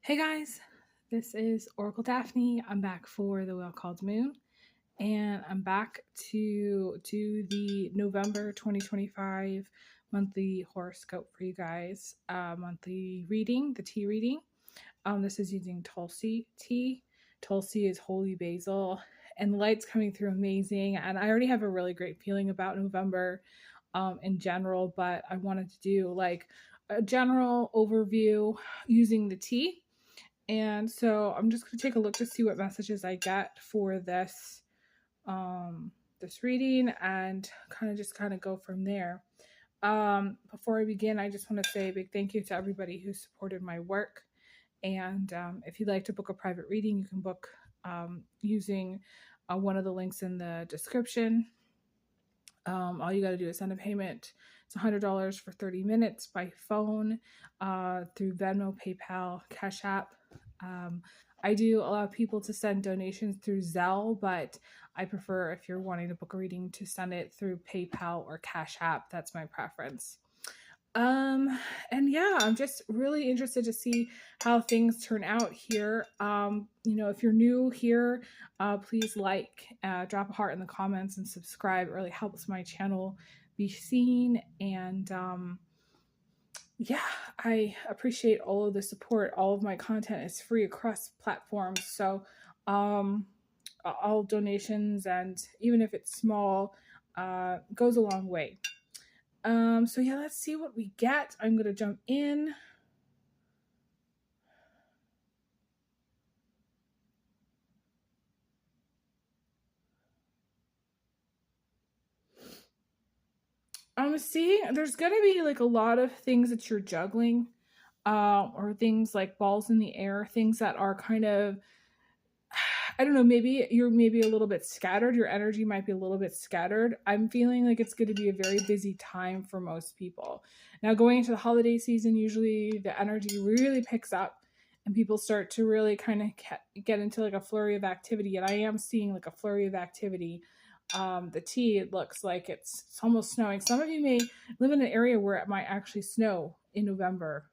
Hey guys, this is Oracle Daphne. I'm back for the Whale-Called Moon, and I'm back to do the November 2025 monthly horoscope for you guys. Monthly reading, the tea reading. This is using Tulsi tea. Tulsi is holy basil, and the light's coming through amazing. And I already have a really great feeling about November in general, but I wanted to do like a general overview using the tea. And so I'm just going to take a look to see what messages I get for this reading and kind of go from there. Before I begin, I just want to say a big thank you to everybody who supported my work. And if you'd like to book a private reading, you can book using one of the links in the description. All you got to do is send a payment. It's $100 for 30 minutes by phone, through Venmo, PayPal, Cash App. I do allow people to send donations through Zelle, but I prefer, if you're wanting to book a reading, to send it through PayPal or Cash App. That's my preference. And yeah, I'm just really interested to see how things turn out here. If you're new here, please drop a heart in the comments and subscribe. It really helps my channel be seen. And yeah, I appreciate all of the support. All of my content is free across platforms. So all donations, and even if it's small, goes a long way. So yeah, let's see what we get. I'm going to jump in. I'm seeing there's going to be like a lot of things that you're juggling, or things like balls in the air, things that are kind of, I don't know, maybe you're a little bit scattered. Your energy might be a little bit scattered. I'm feeling like it's going to be a very busy time for most people. Now, going into the holiday season, usually the energy really picks up and people start to really kind of get into like a flurry of activity. And I am seeing like a flurry of activity. The tea, it looks like it's almost snowing. Some of you may live in an area where it might actually snow in November.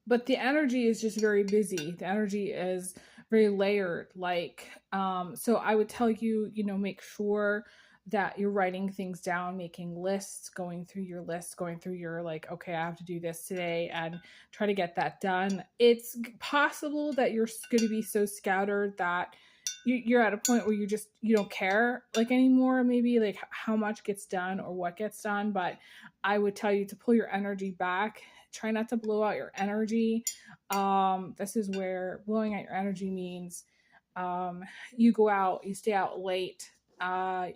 But the energy is just very busy. The energy is very layered. So I would tell you, make sure that you're writing things down, making lists, going through your list, going through your okay, I have to do this today, and try to get that done. It's possible that you're going to be so scattered that you're at a point where you don't care anymore, maybe how much gets done or what gets done. But I would tell you to pull your energy back. Try not to blow out your energy. This is where blowing out your energy means you go out, you stay out late,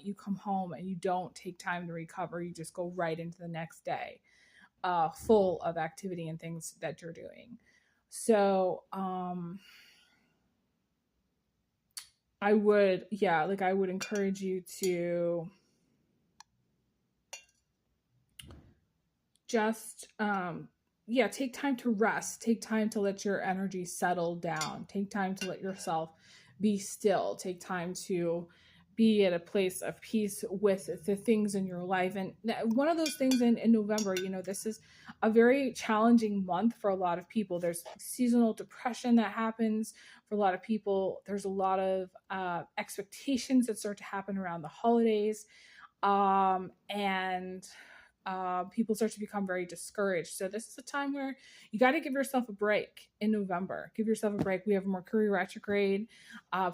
you come home and you don't take time to recover. You just go right into the next day, full of activity and things that you're doing. So I would encourage you to just take time to rest, take time to let your energy settle down, take time to let yourself be still, take time to be at a place of peace with the things in your life. And one of those things in November, this is a very challenging month for a lot of people. There's seasonal depression that happens for a lot of people. There's a lot of expectations that start to happen around the holidays. And people start to become very discouraged. So this is a time where you got to give yourself a break in November. Give yourself a break. We have Mercury retrograde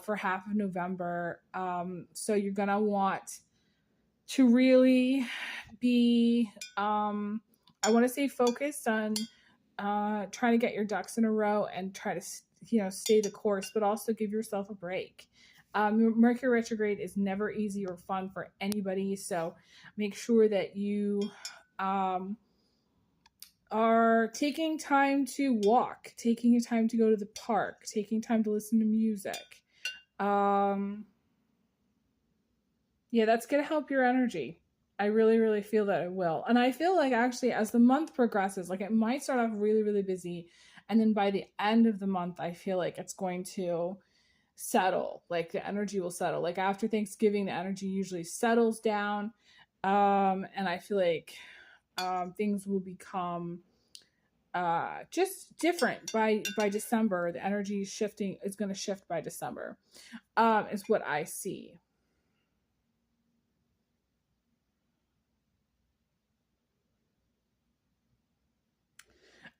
for half of November. So you're going to want to really be, I want to say, focused on trying to get your ducks in a row and try to, stay the course, but also give yourself a break. Mercury retrograde is never easy or fun for anybody. So make sure that you are taking time to walk, taking time to go to the park, taking time to listen to music. That's going to help your energy. I really, really feel that it will. And I feel like actually as the month progresses, it might start off really, really busy. And then by the end of the month, I feel like it's going to settle. The energy will settle. After Thanksgiving, the energy usually settles down. And I feel like things will become just different by December. The energy shifting is going to shift by December, is what I see.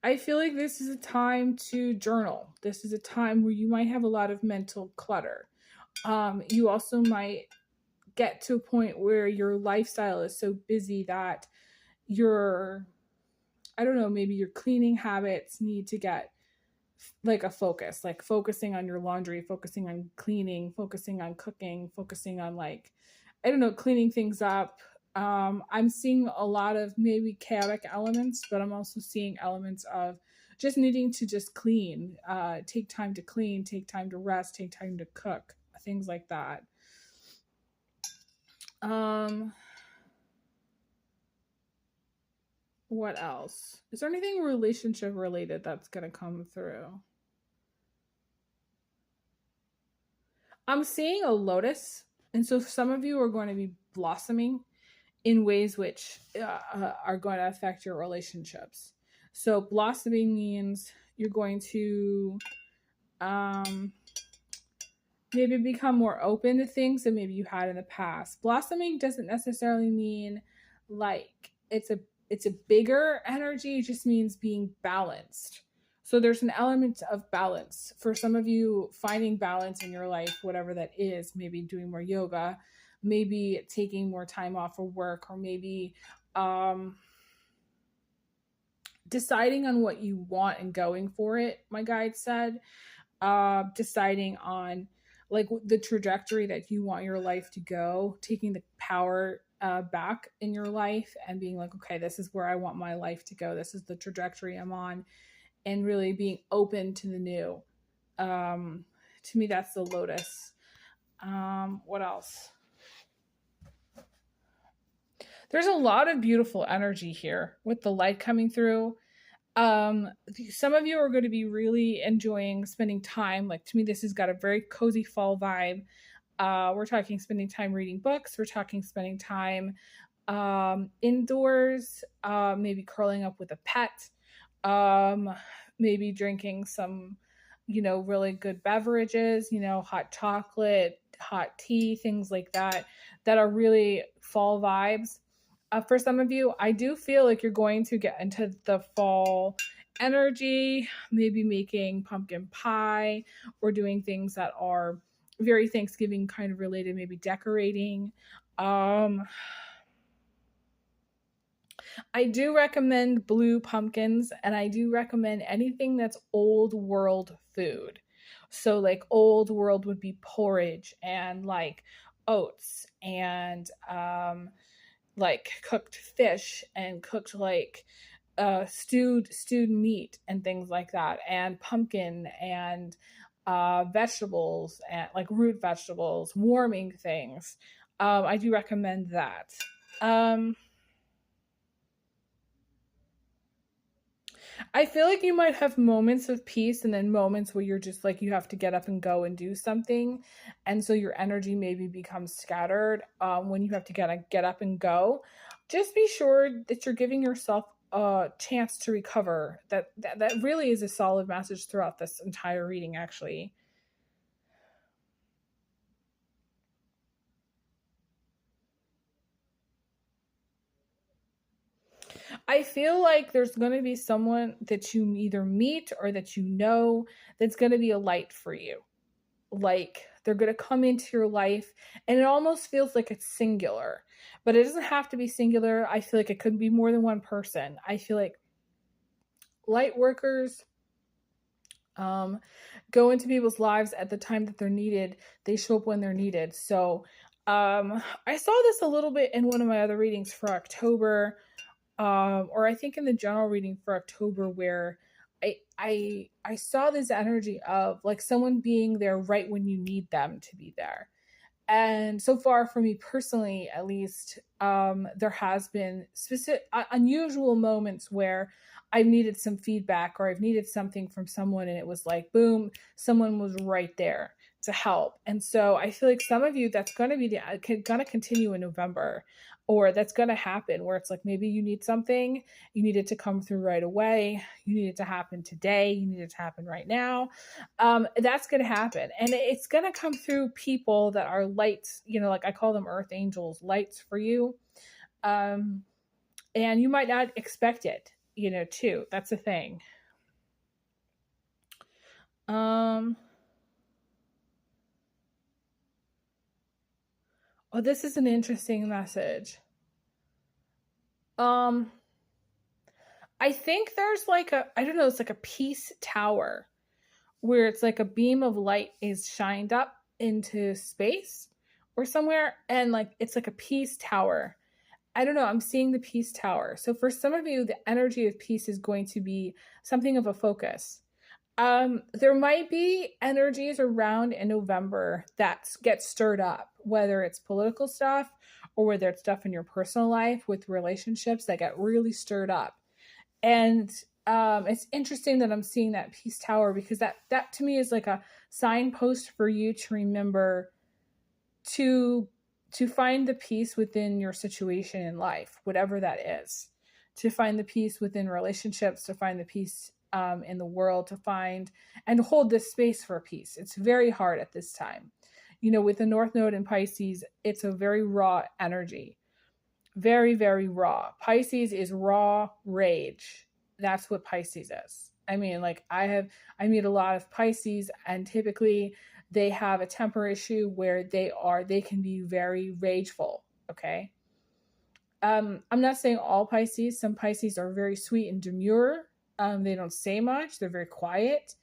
I feel like this is a time to journal. This is a time where you might have a lot of mental clutter. You also might get to a point where your lifestyle is so busy that your, I don't know, maybe your cleaning habits need to get like a focus, like focusing on your laundry, focusing on cleaning, focusing on cooking, focusing on like, I don't know, cleaning things up. I'm seeing a lot of maybe chaotic elements, but I'm also seeing elements of just needing to just clean, take time to clean, take time to rest, take time to cook, things like that. What else? Is there anything relationship related that's going to come through? I'm seeing a lotus. And so some of you are going to be blossoming in ways which are going to affect your relationships. So blossoming means you're going to maybe become more open to things than maybe you had in the past. Blossoming doesn't necessarily mean like it's a bigger energy. It just means being balanced. So there's an element of balance. For some of you, finding balance in your life, whatever that is, maybe doing more yoga, maybe taking more time off of work, or maybe deciding on what you want and going for it, my guide said. Deciding on like the trajectory that you want your life to go, taking the power back in your life and being like, okay, this is where I want my life to go. This is the trajectory I'm on, and really being open to the new. To me, that's the lotus. What else? There's a lot of beautiful energy here with the light coming through. Some of you are going to be really enjoying spending time. Like, to me, this has got a very cozy fall vibe. We're talking spending time reading books. We're talking spending time indoors, maybe curling up with a pet, maybe drinking some, really good beverages, hot chocolate, hot tea, things like that are really fall vibes. For some of you, I do feel like you're going to get into the fall energy, maybe making pumpkin pie or doing things that are very Thanksgiving kind of related, maybe decorating. I do recommend blue pumpkins, and I do recommend anything that's old world food. So like old world would be porridge and like oats and like cooked fish and cooked like stewed meat and things like that, and pumpkin and vegetables and like root vegetables, warming things. I do recommend that. I feel like you might have moments of peace and then moments where you're just like, you have to get up and go and do something. And so your energy maybe becomes scattered when you have to get up and go. Just be sure that you're giving yourself a chance to recover. That really is a solid message throughout this entire reading, actually. I feel like there's going to be someone that you either meet or that you know that's going to be a light for you. Like they're going to come into your life, and it almost feels like it's singular, but it doesn't have to be singular. I feel like it could be more than one person. I feel like light workers go into people's lives at the time that they're needed. They show up when they're needed. So I saw this a little bit in one of my other readings for October, or I think in the general reading for October, where I saw this energy of like someone being there right when you need them to be there. And so far for me personally, at least, there has been specific unusual moments where I've needed some feedback or I've needed something from someone, and it was like, boom, someone was right there to help. And so I feel like some of you, that's going to be going to continue in November, or that's going to happen where it's like maybe you need something, you need it to come through right away, you need it to happen today, you need it to happen right now. That's going to happen, and it's going to come through people that are lights, like I call them earth angels, lights for you. And you might not expect it, too. That's the thing. Oh, this is an interesting message. I think there's like it's like a peace tower where it's like a beam of light is shined up into space or somewhere, and like it's like a peace tower. I don't know, I'm seeing the peace tower. So for some of you, the energy of peace is going to be something of a focus. There might be energies around in November that get stirred up, whether it's political stuff or whether it's stuff in your personal life with relationships that get really stirred up. And it's interesting that I'm seeing that peace tower, because that to me is like a signpost for you to remember to find the peace within your situation in life, whatever that is, to find the peace within relationships, to find the peace in the world, to find and hold this space for peace. It's very hard at this time. With the North Node in Pisces, it's a very raw energy. Very, very raw. Pisces is raw rage. That's what Pisces is. I mean, like I meet a lot of Pisces, and typically they have a temper issue where they can be very rageful. Okay. I'm not saying all Pisces. Some Pisces are very sweet and demure. They don't say much. They're very quiet.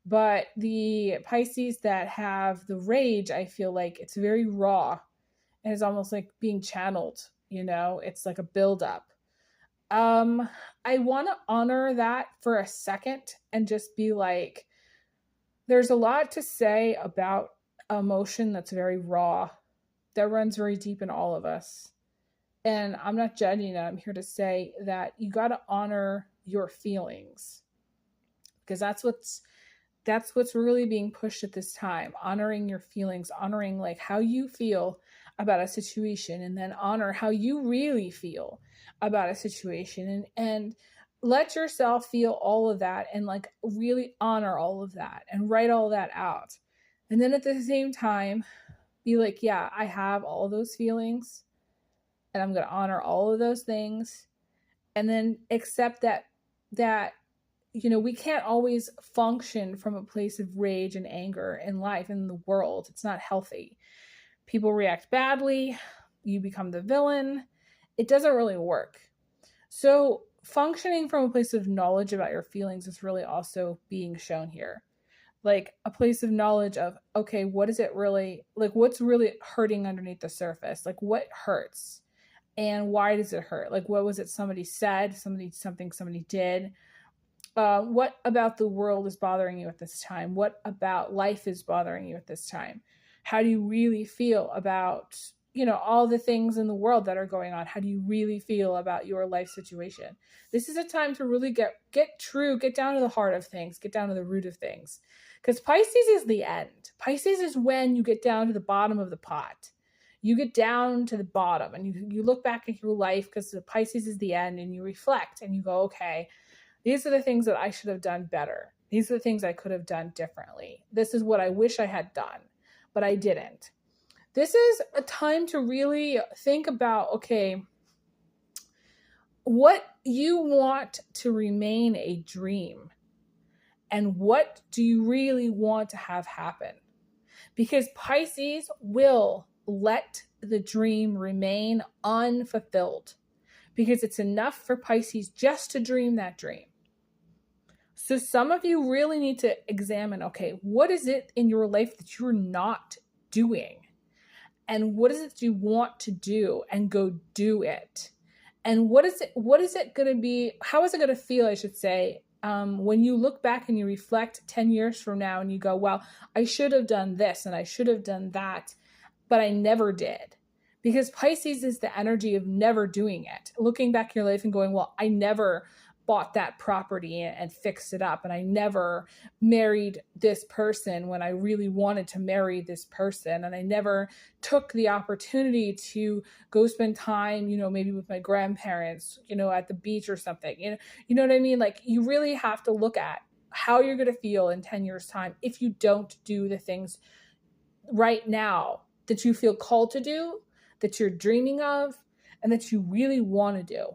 But the Pisces that have the rage, I feel like it's very raw, and it's almost like being channeled. It's like a buildup. I want to honor that for a second and just be like, there's a lot to say about emotion that's very raw, that runs very deep in all of us. And I'm not judging it. I'm here to say that you got to honor your feelings, because that's what's really being pushed at this time. Honoring your feelings, honoring like how you feel about a situation, and then honor how you really feel about a situation, and let yourself feel all of that, and like really honor all of that and write all that out. And then at the same time, be like, yeah, I have all those feelings, and I'm going to honor all of those things. And then accept that we can't always function from a place of rage and anger in life, in the world. It's not healthy. People react badly. You become the villain. It doesn't really work. So functioning from a place of knowledge about your feelings is really also being shown here. Like a place of knowledge of, okay, what is it really, like what's really hurting underneath the surface? Like what hurts? And why does it hurt? Like what was it somebody said, something somebody did? What about the world is bothering you at this time? What about life is bothering you at this time? How do you really feel about, all the things in the world that are going on? How do you really feel about your life situation? This is a time to really get down to the heart of things, get down to the root of things. Because Pisces is the end. Pisces is when you get down to the bottom of the pot. You get down to the bottom and you look back at your life, because the Pisces is the end, and you reflect and you go, okay, these are the things that I should have done better. These are the things I could have done differently. This is what I wish I had done, but I didn't. This is a time to really think about, okay, what you want to remain a dream, and what do you really want to have happen? Because Pisces will let the dream remain unfulfilled, because it's enough for Pisces just to dream that dream. So some of you really need to examine, okay, what is it in your life that you're not doing? And what is it you want to do, and go do it? And what is it going to be? How is it going to feel, I should say, when you look back and you reflect 10 years from now and you go, well, I should have done this and I should have done that, but I never did. Because Pisces is the energy of never doing it. Looking back in your life and going, well, I never bought that property and fixed it up. And I never married this person when I really wanted to marry this person. And I never took the opportunity to go spend time, maybe with my grandparents, at the beach or something. You know what I mean? Like, you really have to look at how you're going to feel in 10 years' time if you don't do the things right now that you feel called to do, that you're dreaming of, and that you really want to do.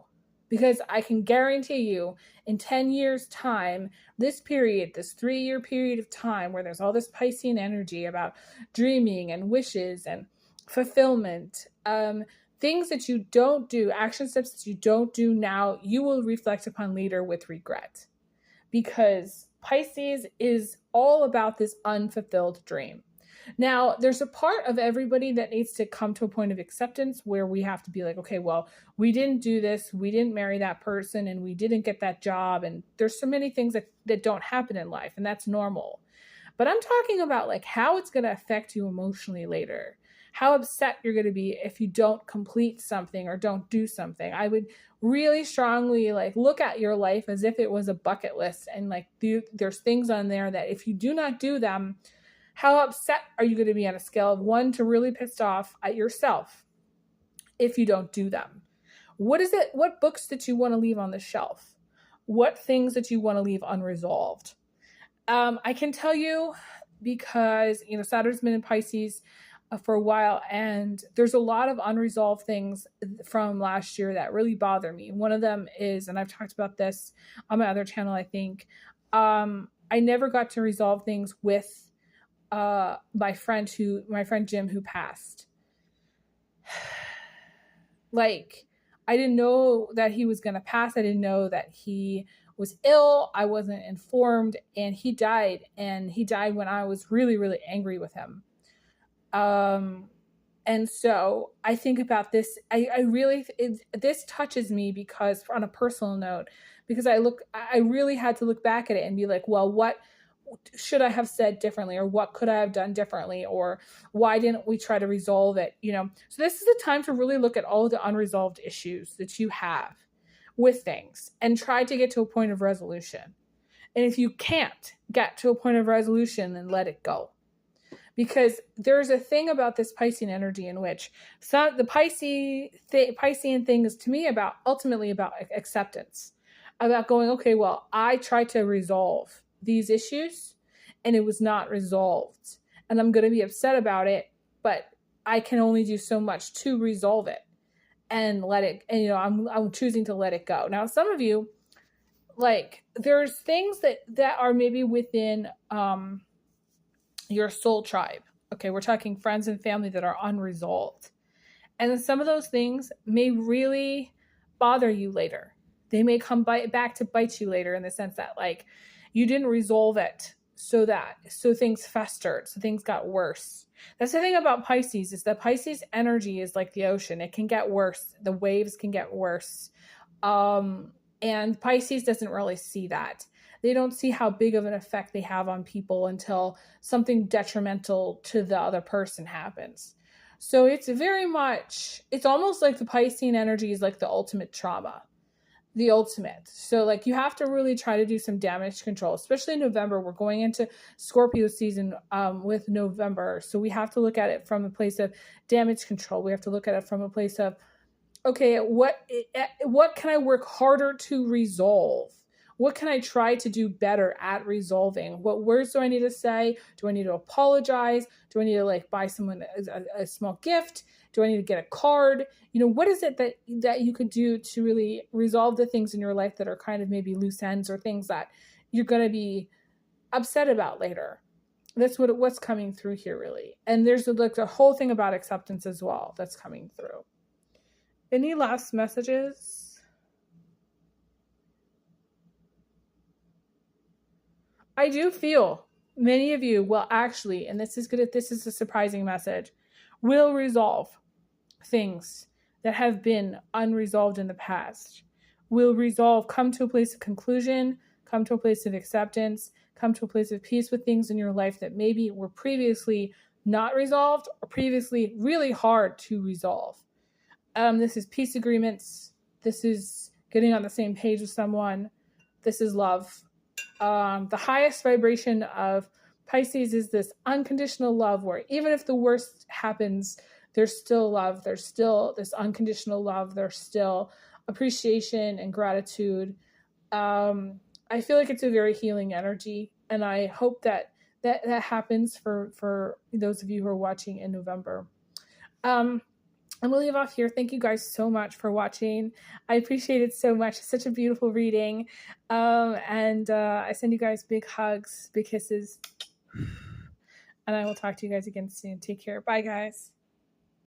Because I can guarantee you, in 10 years' time, this 3-year period of time where there's all this Piscean energy about dreaming and wishes and fulfillment, things that you don't do, action steps that you don't do now, you will reflect upon later with regret. Because Pisces is all about this unfulfilled dream. Now, there's a part of everybody that needs to come to a point of acceptance where we have to be like, okay, well, we didn't do this, we didn't marry that person, and we didn't get that job, and there's so many things that don't happen in life, and that's normal. But I'm talking about like how it's going to affect you emotionally later, how upset you're going to be if you don't complete something or don't do something. I would really strongly like look at your life as if it was a bucket list, and like there's things on there that if you do not do them, how upset are you going to be on a scale of 1 to really pissed off at yourself if you don't do them? What is it? What books that you want to leave on the shelf? What things that you want to leave unresolved? I can tell you because, Saturn's been in Pisces for a while, and there's a lot of unresolved things from last year that really bother me. One of them is, and I've talked about this on my other channel, I think, I never got to resolve things with my friend Jim, who passed. Like, I didn't know that he was going to pass. I didn't know that he was ill. I wasn't informed, and he died. And he died when I was really, really angry with him. And so I think about this. This touches me because, on a personal note, because I really had to look back at it and be like, well, what should I have said differently, or what could I have done differently, or why didn't we try to resolve it? So this is a time to really look at all the unresolved issues that you have with things and try to get to a point of resolution. And if you can't get to a point of resolution, then let it go. Because there's a thing about this Piscean energy in which the Piscean thing is, to me, ultimately about acceptance, about going, okay, well, I tried to resolve these issues and it was not resolved, and I'm going to be upset about it, but I can only do so much to resolve it and let it, and I'm choosing to let it go. Now, some of you, like, there's things that are maybe within your soul tribe. Okay, we're talking friends and family that are unresolved, and some of those things may really bother you later. They may come back to bite you later, in the sense that, like, you didn't resolve it, so things festered, so things got worse. That's the thing about Pisces, is that Pisces energy is like the ocean. It can get worse. The waves can get worse. And Pisces doesn't really see that. They don't see how big of an effect they have on people until something detrimental to the other person happens. So it's almost like the Piscean energy is like the ultimate trauma. The ultimate. So, like, you have to really try to do some damage control, especially in November. We're going into Scorpio season with November. So we have to look at it from a place of damage control. We have to look at it from a place of, okay, what can I work harder to resolve? What can I try to do better at resolving? What words do I need to say? Do I need to apologize? Do I need to, like, buy someone a small gift? Do I need to get a card? What is it that you could do to really resolve the things in your life that are kind of maybe loose ends, or things that you're going to be upset about later? That's what's coming through here, really. And there's like the whole thing about acceptance as well that's coming through. Any last messages? I do feel many of you will actually, and this is a surprising message, will resolve things that have been unresolved in the past. Will come to a place of conclusion, come to a place of acceptance, come to a place of peace with things in your life that maybe were previously not resolved, or previously really hard to resolve. This is peace agreements. This is getting on the same page with someone. This is love. The highest vibration of Pisces is this unconditional love, where even if the worst happens, there's still love. There's still this unconditional love. There's still appreciation and gratitude. I feel like it's a very healing energy, and I hope that happens for those of you who are watching in November. I'm going to leave off here. Thank you guys so much for watching. I appreciate it so much. It's such a beautiful reading. And I send you guys big hugs, big kisses. And I will talk to you guys again soon. Take care. Bye, guys.